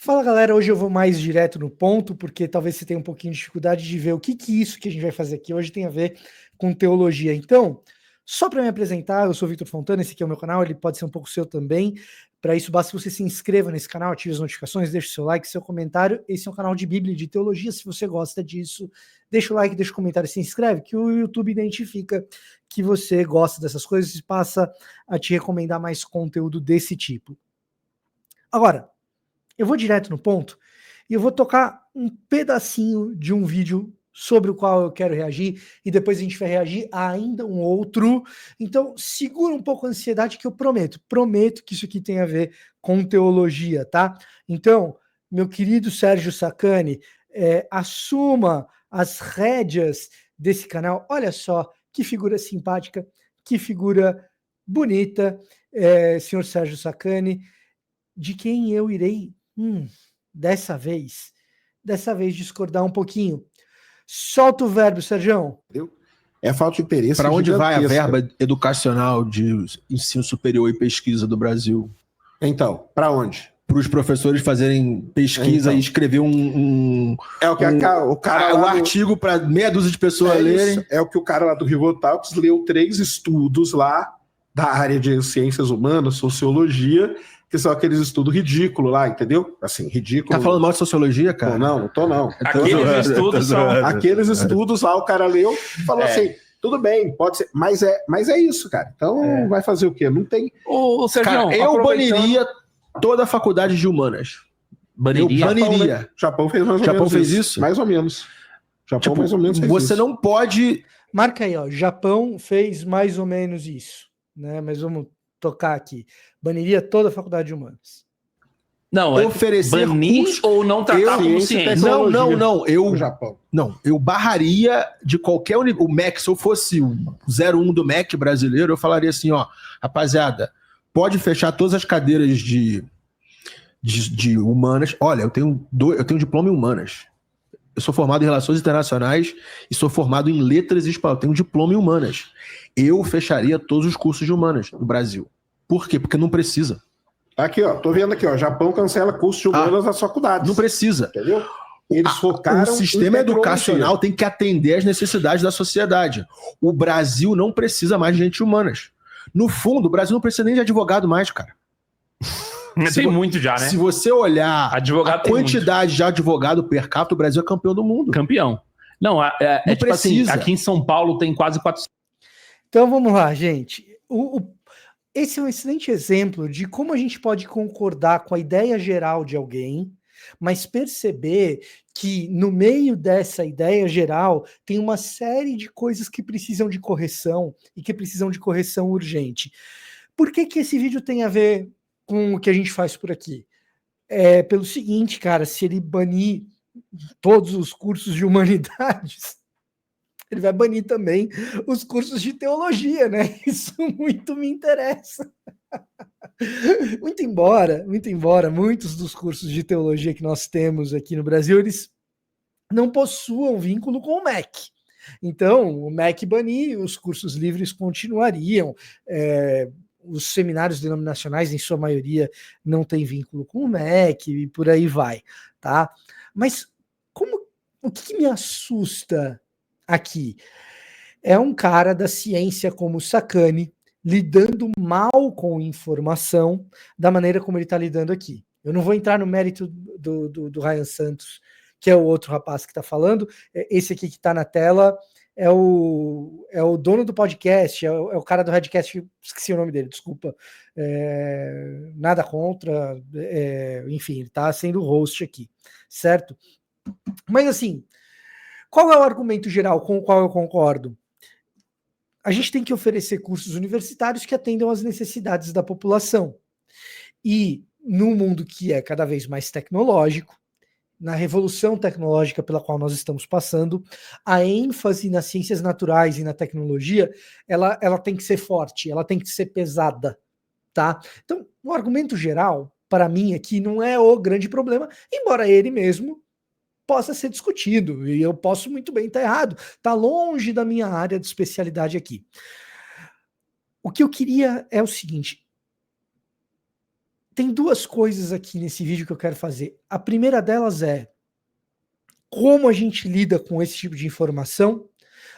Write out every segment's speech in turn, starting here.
Fala galera, hoje eu vou mais direto no ponto, porque talvez você tenha um pouquinho de dificuldade de ver o que isso que a gente vai fazer aqui hoje tem a ver com teologia. Então, só para me apresentar, eu sou Vitor Fontana, esse aqui é o meu canal, ele pode ser um pouco seu também. Para isso, basta que você se inscreva nesse canal, ative as notificações, deixe seu like, seu comentário. Esse é um canal de Bíblia e de teologia. Se você gosta disso, deixa o like, deixa o comentário e se inscreve, que o YouTube identifica que você gosta dessas coisas e passa a te recomendar mais conteúdo desse tipo. Agora, eu vou direto no ponto e eu vou tocar um pedacinho de um vídeo sobre o qual eu quero reagir e depois a gente vai reagir a ainda um outro. Então, segura um pouco a ansiedade que eu prometo que isso aqui tem a ver com teologia, tá? Então, meu querido Sérgio Sacani, assuma as rédeas desse canal. Olha só que figura simpática, que figura bonita, senhor Sérgio Sacani, de quem eu irei dessa vez discordar um pouquinho. Solta o verbo, Sérgio. É falta de interesse. Para onde vai a verba educacional de ensino superior e pesquisa do Brasil? Então, para onde? Para os professores fazerem pesquisa e escrever um artigo para meia dúzia de pessoas lerem. É o que o cara lá do Rivotalks leu 3 estudos lá da área de ciências humanas, sociologia, que são aqueles estudos ridículos lá, entendeu? Assim, ridículo. Tá falando mal de sociologia, cara? Não tô não. Aqueles estudos lá, o cara leu e falou assim, tudo bem, pode ser, mas é isso, cara. Então vai fazer o quê? Não tem... Ô, Sérgio, cara, eu baniria toda a faculdade de humanas. Baniria? Eu baniria. Né? Japão fez mais ou menos isso? Mais ou menos. Japão mais ou menos fez você isso. Não pode... Marca aí, ó. Japão fez mais ou menos isso, né? Mas vamos tocar aqui. Baniria toda a faculdade de humanas. Não, oferecer banir curso, ou não tratar como ciência? Não. Eu barraria de qualquer o MEC, se eu fosse o 01 do MEC brasileiro, eu falaria assim, ó, rapaziada, pode fechar todas as cadeiras de humanas. Olha, eu tenho diploma em humanas. Eu sou formado em Relações Internacionais e sou formado em Letras e Espanhol. Eu tenho diploma em humanas. Eu fecharia todos os cursos de humanas no Brasil. Por quê? Porque não precisa. Aqui, ó, tô vendo aqui, ó, Japão cancela curso de humanas nas faculdades. Não precisa. Entendeu? Eles focaram... O sistema educacional tem que atender às necessidades da sociedade. O Brasil não precisa mais de gente humanas. No fundo, o Brasil não precisa nem de advogado mais, cara. Tem muito já, né? Se você olhar a quantidade de advogado per capita, o Brasil é campeão do mundo. Campeão. Não, não tipo precisa. Assim, aqui em São Paulo tem quase 400. Então vamos lá, gente. Esse é um excelente exemplo de como a gente pode concordar com a ideia geral de alguém, mas perceber que no meio dessa ideia geral tem uma série de coisas que precisam de correção e que precisam de correção urgente. Por que esse vídeo tem a ver com o que a gente faz por aqui? É pelo seguinte, cara, se ele banir todos os cursos de humanidades, ele vai banir também os cursos de teologia, né? Isso muito me interessa. Muito embora muitos dos cursos de teologia que nós temos aqui no Brasil, eles não possuam vínculo com o MEC. Então, o MEC banir, os cursos livres continuariam, os seminários denominacionais, em sua maioria, não têm vínculo com o MEC e por aí vai, tá? Mas o que me assusta aqui é um cara da ciência como Sacani lidando mal com informação da maneira como ele está lidando aqui. Eu não vou entrar no mérito do Ryan Santos, que é o outro rapaz que está falando. Esse aqui que está na tela é o dono do podcast, é o cara do Redcast, esqueci o nome dele, desculpa. Nada contra, enfim, ele está sendo host aqui, certo? Mas assim, qual é o argumento geral com o qual eu concordo? A gente tem que oferecer cursos universitários que atendam às necessidades da população. E num mundo que é cada vez mais tecnológico, na revolução tecnológica pela qual nós estamos passando, a ênfase nas ciências naturais e na tecnologia, ela tem que ser forte, ela tem que ser pesada, tá? Então, o argumento geral, para mim aqui, não é o grande problema, embora ele mesmo possa ser discutido, e eu posso muito bem estar errado, está longe da minha área de especialidade aqui. O que eu queria é o seguinte: tem duas coisas aqui nesse vídeo que eu quero fazer. A primeira delas é como a gente lida com esse tipo de informação.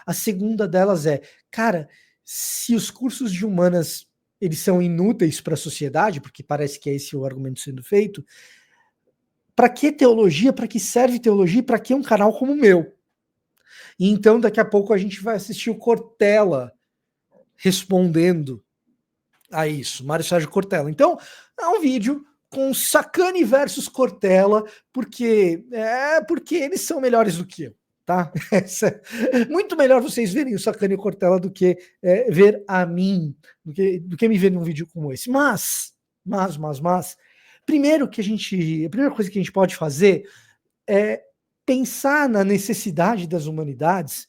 A segunda delas é, cara, se os cursos de humanas eles são inúteis para a sociedade, porque parece que é esse o argumento sendo feito, para que teologia, para que serve teologia, para que um canal como o meu? E então daqui a pouco a gente vai assistir o Cortella respondendo a isso, Mário Sérgio Cortella. Então, é um vídeo com Sacani versus Cortella, porque eles são melhores do que eu, tá? Muito melhor vocês verem o Sacani e o Cortella do que ver a mim, do que me ver num vídeo como esse. Mas, primeiro a primeira coisa que a gente pode fazer é pensar na necessidade das humanidades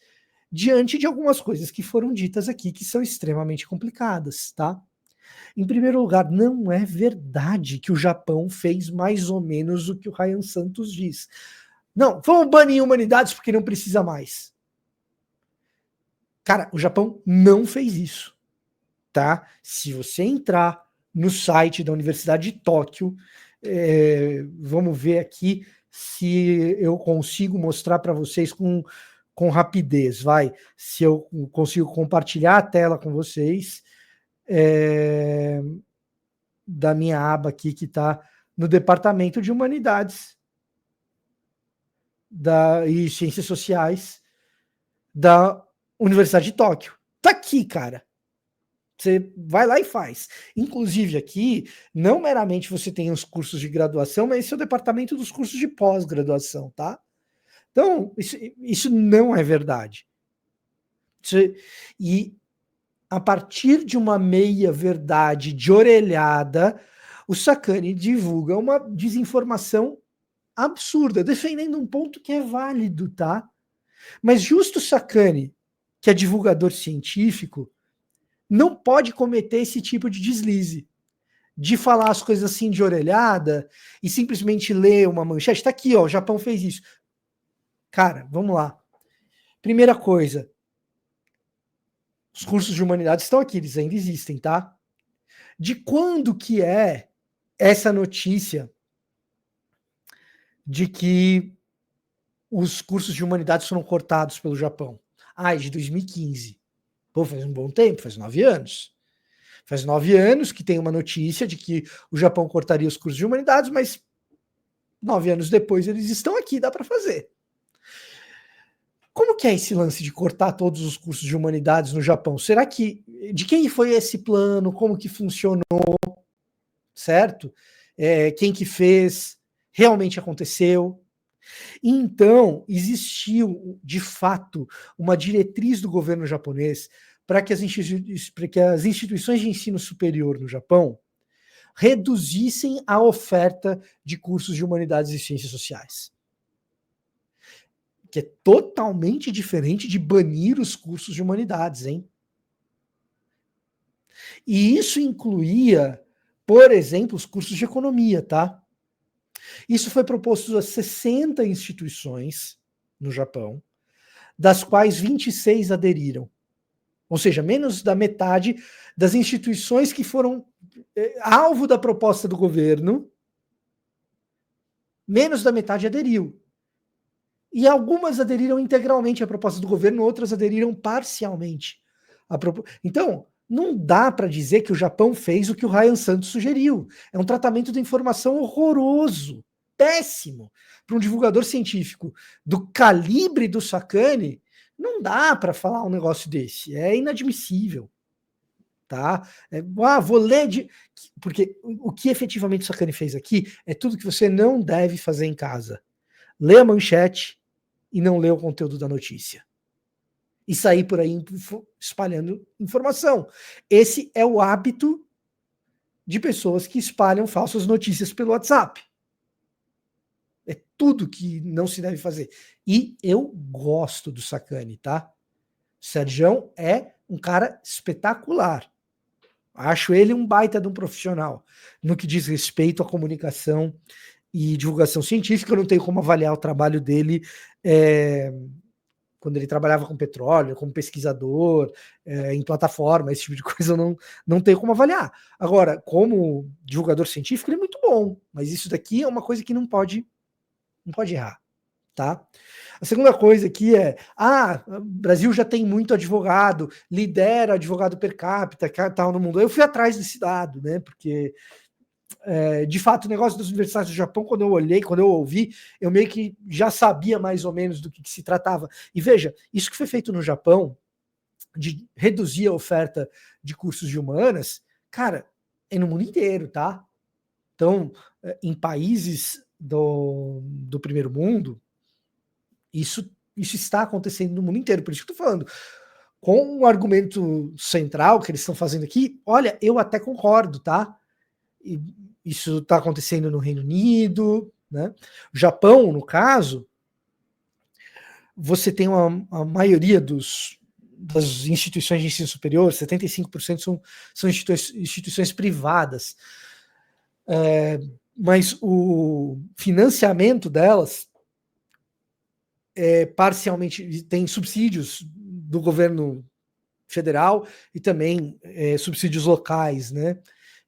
diante de algumas coisas que foram ditas aqui que são extremamente complicadas, tá? Em primeiro lugar, não é verdade que o Japão fez mais ou menos o que o Ryan Santos diz. Não, vamos banir humanidades porque não precisa mais. Cara, o Japão não fez isso, tá? Se você entrar no site da Universidade de Tóquio, vamos ver aqui se eu consigo mostrar para vocês com rapidez, se eu consigo compartilhar a tela com vocês, da minha aba aqui que está no Departamento de Humanidades e Ciências Sociais da Universidade de Tóquio. Tá aqui, cara. Você vai lá e faz. Inclusive aqui, não meramente você tem os cursos de graduação, mas esse é o departamento dos cursos de pós-graduação, tá? Então, isso não é verdade. E a partir de uma meia-verdade de orelhada, o Sacani divulga uma desinformação absurda, defendendo um ponto que é válido, tá? Mas justo o Sacani, que é divulgador científico, não pode cometer esse tipo de deslize, de falar as coisas assim de orelhada e simplesmente ler uma manchete. Tá aqui, ó, o Japão fez isso. Cara, vamos lá. Primeira coisa, os cursos de humanidades estão aqui, eles ainda existem, tá? De quando que é essa notícia de que os cursos de humanidades foram cortados pelo Japão? É de 2015. Pô, faz um bom tempo, faz 9 anos. Faz 9 anos que tem uma notícia de que o Japão cortaria os cursos de humanidades, mas 9 anos depois eles estão aqui, dá para fazer. Como que é esse lance de cortar todos os cursos de humanidades no Japão? Será que... De quem foi esse plano? Como que funcionou? Certo? Quem que fez? Realmente aconteceu? Então, existiu, de fato, uma diretriz do governo japonês para que as instituições de ensino superior no Japão reduzissem a oferta de cursos de humanidades e ciências sociais. Que é totalmente diferente de banir os cursos de humanidades, hein? E isso incluía, por exemplo, os cursos de economia, tá? Isso foi proposto a 60 instituições no Japão, das quais 26 aderiram. Ou seja, menos da metade das instituições que foram alvo da proposta do governo, menos da metade aderiu. E algumas aderiram integralmente à proposta do governo, outras aderiram parcialmente. Então, não dá para dizer que o Japão fez o que o Ryan Santos sugeriu. É um tratamento de informação horroroso, péssimo. Para um divulgador científico do calibre do Sacani, não dá para falar um negócio desse. É inadmissível. Tá? Vou ler porque o que efetivamente o Sacani fez aqui é tudo que você não deve fazer em casa. Lê a manchete e não lê o conteúdo da notícia. E sair por aí espalhando informação. Esse é o hábito de pessoas que espalham falsas notícias pelo WhatsApp. É tudo que não se deve fazer. E eu gosto do Sacani, tá? O Sergião é um cara espetacular. Acho ele um baita de um profissional no que diz respeito à comunicação e divulgação científica. Eu não tenho como avaliar o trabalho dele quando ele trabalhava com petróleo, como pesquisador, em plataforma, esse tipo de coisa eu não tenho como avaliar. Agora, como divulgador científico, ele é muito bom, mas isso daqui é uma coisa que não pode errar, tá? A segunda coisa aqui é, o Brasil já tem muito advogado, lidera advogado per capita, tal no mundo. Eu fui atrás desse dado, né, porque de fato, o negócio das universidades do Japão, quando eu ouvi, eu meio que já sabia mais ou menos do que se tratava. E veja, isso que foi feito no Japão, de reduzir a oferta de cursos de humanas, cara, é no mundo inteiro, tá? Então, em países do primeiro mundo, isso está acontecendo no mundo inteiro. Por isso que eu tô falando. Com o argumento central que eles estão fazendo aqui, olha, eu até concordo, tá? E isso está acontecendo no Reino Unido, né? O Japão, no caso, você tem a maioria das instituições de ensino superior, 75% são instituições privadas. Mas o financiamento delas parcialmente tem subsídios do governo federal e também subsídios locais, né?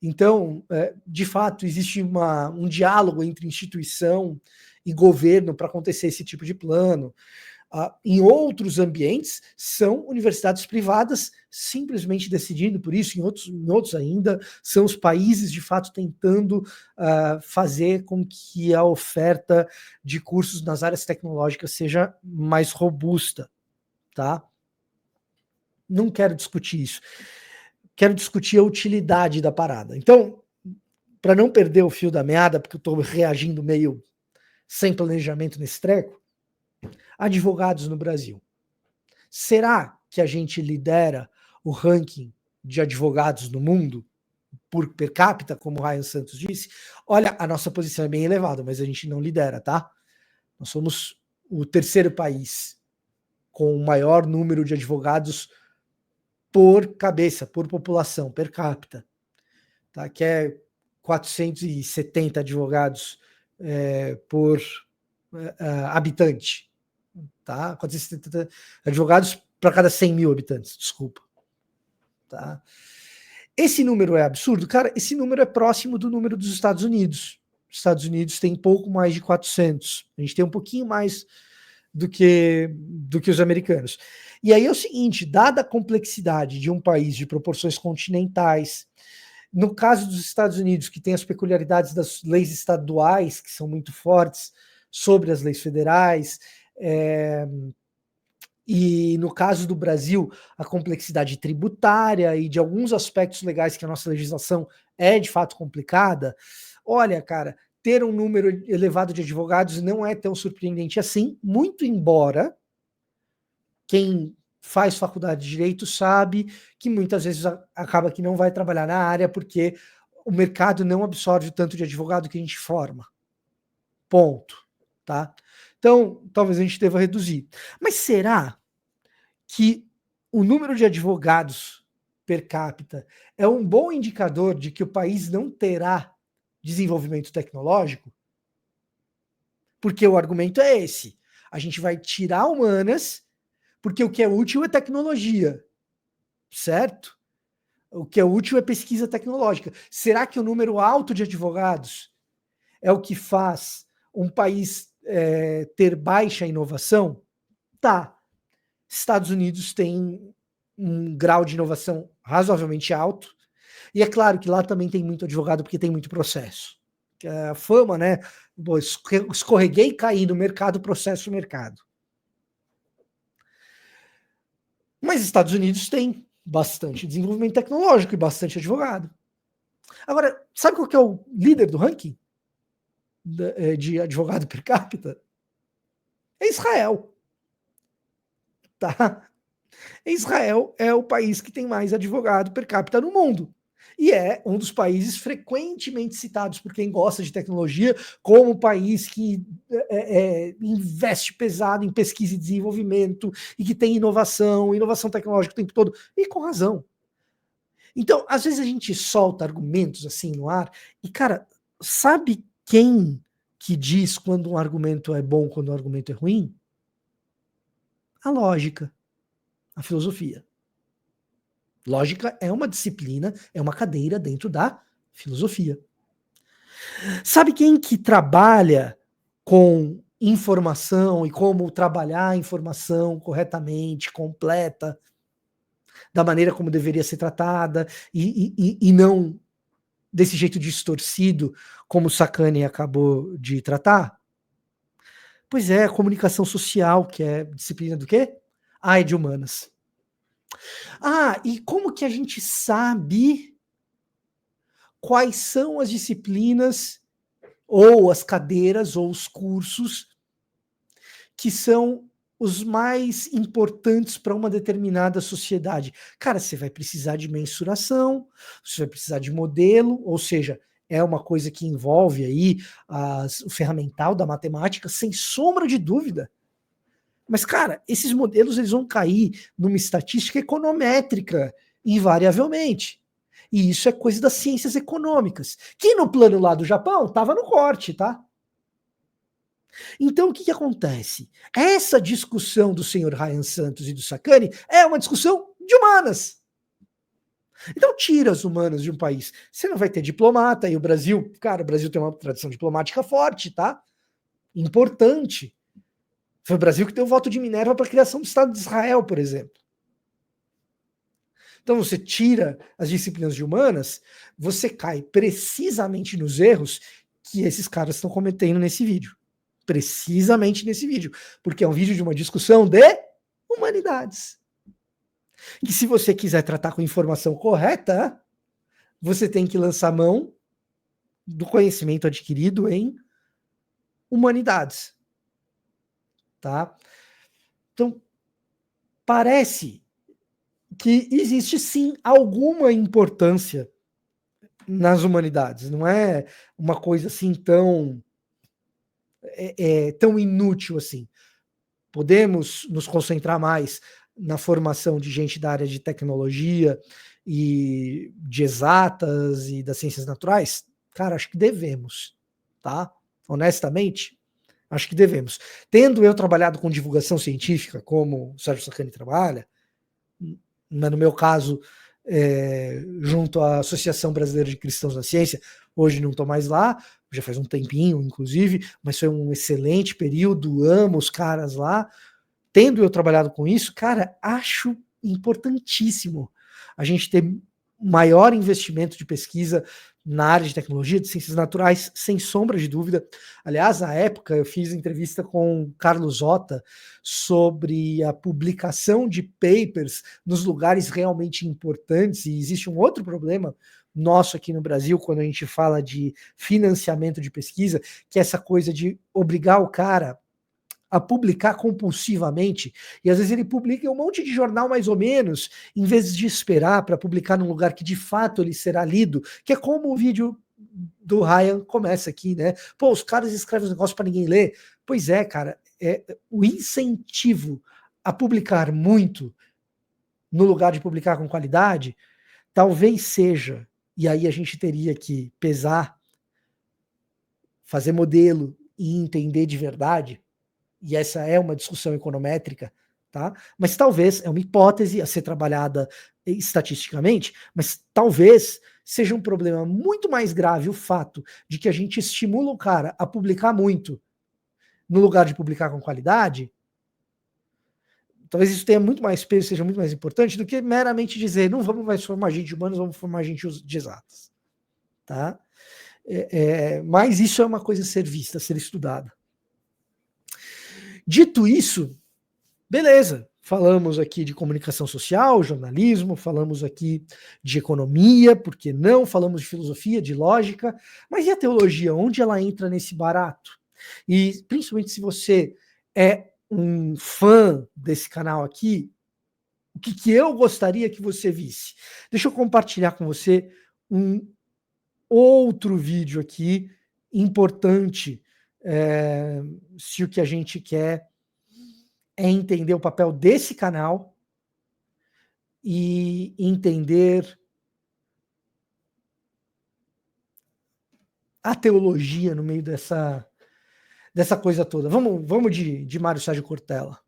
Então, de fato, existe um diálogo entre instituição e governo para acontecer esse tipo de plano. Em outros ambientes, são universidades privadas simplesmente decidindo por isso, em outros ainda, são os países, de fato, tentando fazer com que a oferta de cursos nas áreas tecnológicas seja mais robusta, tá? Não quero discutir isso. Quero discutir a utilidade da parada. Então, para não perder o fio da meada, porque eu estou reagindo meio sem planejamento nesse treco, advogados no Brasil. Será que a gente lidera o ranking de advogados no mundo por per capita, como o Ryan Santos disse? Olha, a nossa posição é bem elevada, mas a gente não lidera, tá? Nós somos o terceiro país com o maior número de advogados por cabeça, por população, per capita, tá? Que é 470 advogados por habitante, tá? 470 advogados para cada 100 mil habitantes, desculpa. Tá? Esse número é absurdo? Cara, esse número é próximo do número dos Estados Unidos. Os Estados Unidos tem pouco mais de 400. A gente tem um pouquinho mais do que os americanos. E aí é o seguinte, dada a complexidade de um país de proporções continentais, no caso dos Estados Unidos, que tem as peculiaridades das leis estaduais, que são muito fortes sobre as leis federais, e no caso do Brasil, a complexidade tributária e de alguns aspectos legais que a nossa legislação é de fato complicada, olha, cara, ter um número elevado de advogados não é tão surpreendente assim, muito embora quem faz faculdade de Direito sabe que muitas vezes acaba que não vai trabalhar na área porque o mercado não absorve o tanto de advogado que a gente forma. Ponto. Tá? Então, talvez a gente deva reduzir. Mas será que o número de advogados per capita é um bom indicador de que o país não terá desenvolvimento tecnológico? Porque o argumento é esse. A gente vai tirar humanas porque o que é útil é tecnologia, certo? O que é útil é pesquisa tecnológica. Será que o número alto de advogados é o que faz um país ter baixa inovação? Tá. Estados Unidos tem um grau de inovação razoavelmente alto, e é claro que lá também tem muito advogado porque tem muito processo. A fama, né? Escorreguei e caí no mercado, processo mercado. Mas Estados Unidos tem bastante desenvolvimento tecnológico e bastante advogado. Agora, sabe qual que é o líder do ranking de advogado per capita? É Israel. Tá? Israel é o país que tem mais advogado per capita no mundo. E é um dos países frequentemente citados por quem gosta de tecnologia como um país que investe pesado em pesquisa e desenvolvimento e que tem inovação tecnológica o tempo todo, e com razão. Então, às vezes a gente solta argumentos assim no ar e, cara, sabe quem que diz quando um argumento é bom, quando um argumento é ruim? A lógica, a filosofia. Lógica é uma disciplina, é uma cadeira dentro da filosofia. Sabe quem que trabalha com informação e como trabalhar a informação corretamente, completa, da maneira como deveria ser tratada, e não desse jeito distorcido como o Sacani acabou de tratar? Pois é, a comunicação social, que é disciplina do quê? De humanas. E como que a gente sabe quais são as disciplinas, ou as cadeiras, ou os cursos que são os mais importantes para uma determinada sociedade? Cara, você vai precisar de mensuração, você vai precisar de modelo, ou seja, é uma coisa que envolve aí o ferramental da matemática, sem sombra de dúvida. Mas, cara, esses modelos eles vão cair numa estatística econométrica, invariavelmente. E isso é coisa das ciências econômicas, que no plano lá do Japão estava no corte, tá? Então, o que acontece? Essa discussão do senhor Ryan Santos e do Sacani é uma discussão de humanas. Então, tira as humanas de um país. Você não vai ter diplomata, e o Brasil, cara, o Brasil tem uma tradição diplomática forte, tá? Importante. Foi o Brasil que deu o voto de Minerva para a criação do Estado de Israel, por exemplo. Então, você tira as disciplinas de humanas, você cai precisamente nos erros que esses caras estão cometendo nesse vídeo. Precisamente nesse vídeo. Porque é um vídeo de uma discussão de humanidades. E se você quiser tratar com informação correta, você tem que lançar mão do conhecimento adquirido em humanidades. Tá? Então, parece que existe sim alguma importância nas humanidades. Não é uma coisa assim tão tão inútil assim. Podemos nos concentrar mais na formação de gente da área de tecnologia e de exatas e das ciências naturais? Cara, acho que devemos, tá? Honestamente, acho que devemos. Tendo eu trabalhado com divulgação científica, como o Sérgio Sacani trabalha, mas no meu caso, junto à Associação Brasileira de Cristãos na Ciência, hoje não estou mais lá, já faz um tempinho, inclusive, mas foi um excelente período, amo os caras lá. Tendo eu trabalhado com isso, cara, acho importantíssimo a gente ter maior investimento de pesquisa na área de tecnologia, de ciências naturais, sem sombra de dúvida. Aliás, na época, eu fiz entrevista com Carlos Otta sobre a publicação de papers nos lugares realmente importantes, e existe um outro problema nosso aqui no Brasil, quando a gente fala de financiamento de pesquisa, que é essa coisa de obrigar o cara a publicar compulsivamente, e às vezes ele publica em um monte de jornal mais ou menos, em vez de esperar para publicar num lugar que de fato ele será lido, que é como o vídeo do Ryan começa aqui, né? Pô, os caras escrevem os negócios para ninguém ler. Pois é, cara, o incentivo a publicar muito no lugar de publicar com qualidade, talvez seja, e aí a gente teria que pesar, fazer modelo e entender de verdade, e essa é uma discussão econométrica, tá? Mas talvez, é uma hipótese a ser trabalhada estatisticamente, mas talvez seja um problema muito mais grave o fato de que a gente estimula o cara a publicar muito no lugar de publicar com qualidade. Talvez isso tenha muito mais peso, seja muito mais importante do que meramente dizer, não vamos mais formar gente de humanos, vamos formar gente de exatas, tá? Mas isso é uma coisa a ser vista, a ser estudada. Dito isso, beleza, falamos aqui de comunicação social, jornalismo, falamos aqui de economia, por que não? Falamos de filosofia, de lógica, mas e a teologia? Onde ela entra nesse barato? E principalmente se você é um fã desse canal aqui, o que eu gostaria que você visse? Deixa eu compartilhar com você um outro vídeo aqui, importante, se o que a gente quer é entender o papel desse canal e entender a teologia no meio dessa coisa toda. Vamos de Mário Sérgio Cortella.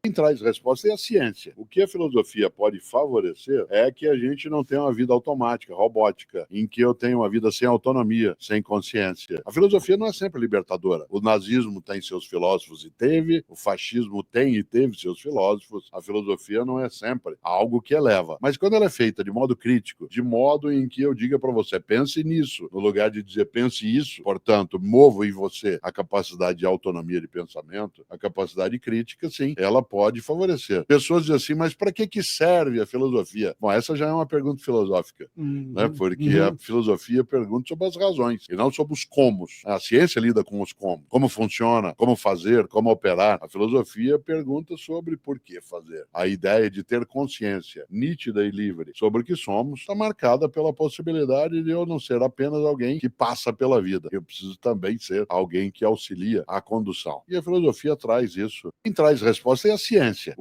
Quem traz resposta é a ciência. O que a filosofia pode favorecer é que a gente não tenha uma vida automática, robótica, em que eu tenho uma vida sem autonomia, sem consciência. A filosofia não é sempre libertadora. O nazismo tem seus filósofos e teve, o fascismo tem e teve seus filósofos. A filosofia não é sempre algo que eleva. Mas quando ela é feita de modo crítico, de modo em que eu diga para você, pense nisso, no lugar de dizer pense isso, portanto, movo em você a capacidade de autonomia de pensamento, a capacidade crítica, sim, ela pode favorecer. Pessoas dizem assim, mas para que serve a filosofia? Bom, essa já é uma pergunta filosófica, né? Porque a filosofia pergunta sobre as razões e não sobre os comos. A ciência lida com os como funciona, como fazer, como operar. A filosofia pergunta sobre por que fazer. A ideia de ter consciência nítida e livre sobre o que somos está marcada pela possibilidade de eu não ser apenas alguém que passa pela vida. Eu preciso também ser alguém que auxilia a condução. E a filosofia traz isso. Quem traz resposta é a ciência.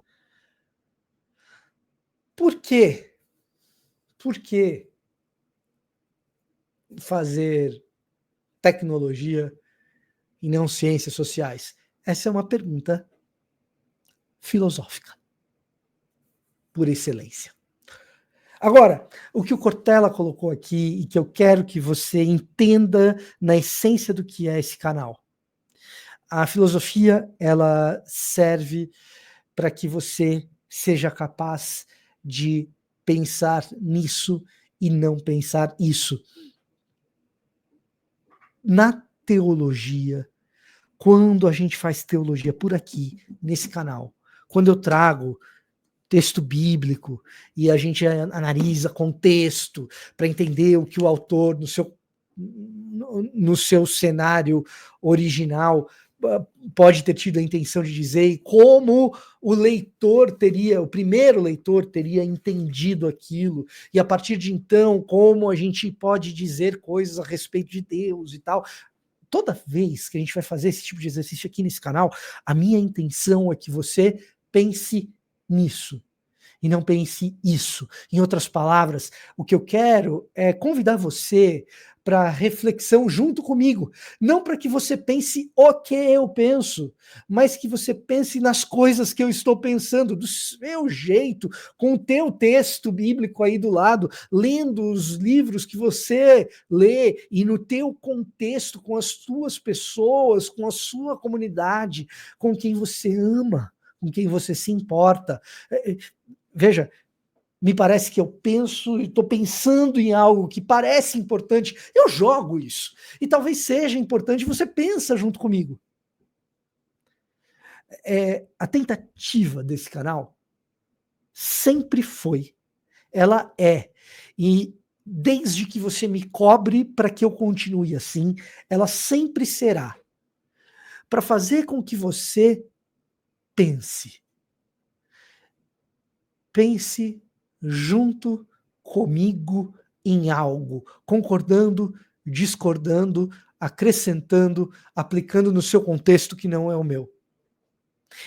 Por quê? Por que fazer tecnologia e não ciências sociais? Essa é uma pergunta filosófica, por excelência. Agora, o que o Cortella colocou aqui e que eu quero que você entenda na essência do que é esse canal. A filosofia, ela serve para que você seja capaz de pensar nisso e não pensar isso. Na teologia, quando a gente faz teologia por aqui, nesse canal, quando eu trago texto bíblico e a gente analisa contexto para entender o que o autor, no seu cenário original, pode ter tido a intenção de dizer e como o primeiro leitor teria entendido aquilo, e a partir de então, como a gente pode dizer coisas a respeito de Deus e tal. Toda vez que a gente vai fazer esse tipo de exercício aqui nesse canal, a minha intenção é que você pense nisso e não pense isso. Em outras palavras, o que eu quero é convidar você para reflexão junto comigo, não para que você pense o que eu penso, mas que você pense nas coisas que eu estou pensando, do seu jeito, com o teu texto bíblico aí do lado, lendo os livros que você lê e no teu contexto, com as tuas pessoas, com a sua comunidade, com quem você ama, com quem você se importa. Veja, me parece que eu penso e estou pensando em algo que parece importante, eu jogo isso. E talvez seja importante, você pensa junto comigo. A tentativa desse canal sempre foi, ela é, e desde que você me cobre para que eu continue assim, ela sempre será, para fazer com que você pense. Pense junto comigo em algo, concordando, discordando, acrescentando, aplicando no seu contexto que não é o meu.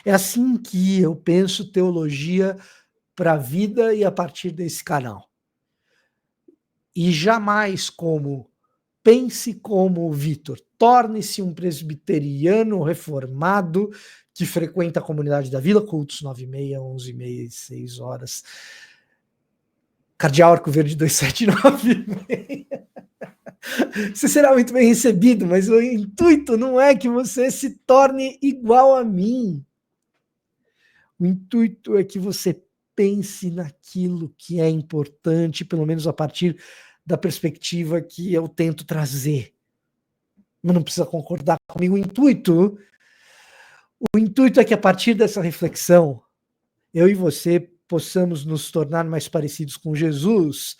É assim que eu penso teologia para a vida e a partir desse canal. E jamais como pense como o Vitor, torne-se um presbiteriano reformado que frequenta a comunidade da Vila, cultos 9h30, 11h30, 6 horas. Cardeal Arco Verde 279. Você será muito bem recebido, mas o intuito não é que você se torne igual a mim. O intuito é que você pense naquilo que é importante, pelo menos a partir da perspectiva que eu tento trazer. Mas não precisa concordar comigo. O intuito é que a partir dessa reflexão, eu e você possamos nos tornar mais parecidos com Jesus.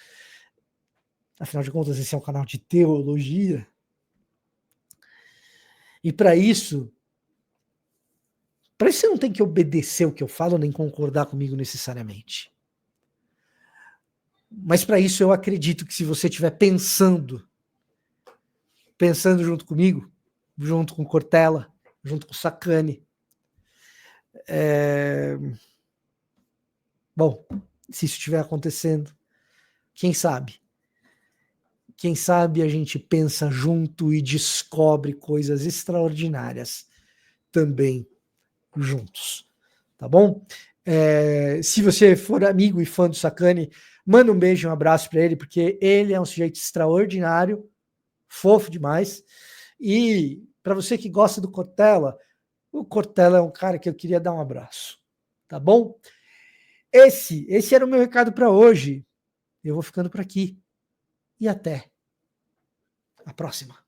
Afinal de contas, esse é um canal de teologia. E para isso você não tem que obedecer o que eu falo, nem concordar comigo necessariamente. Mas para isso eu acredito que se você estiver pensando junto comigo, junto com Cortella, junto com Sacani, bom, se isso estiver acontecendo, quem sabe? Quem sabe a gente pensa junto e descobre coisas extraordinárias também juntos. tá bom? Se você for amigo e fã do Sacani, manda um beijo e um abraço para ele, porque ele é um sujeito extraordinário, fofo demais. E para você que gosta do Cortella, o Cortella é um cara que eu queria dar um abraço, tá bom? Esse era o meu recado para hoje. Eu vou ficando por aqui. E até a próxima.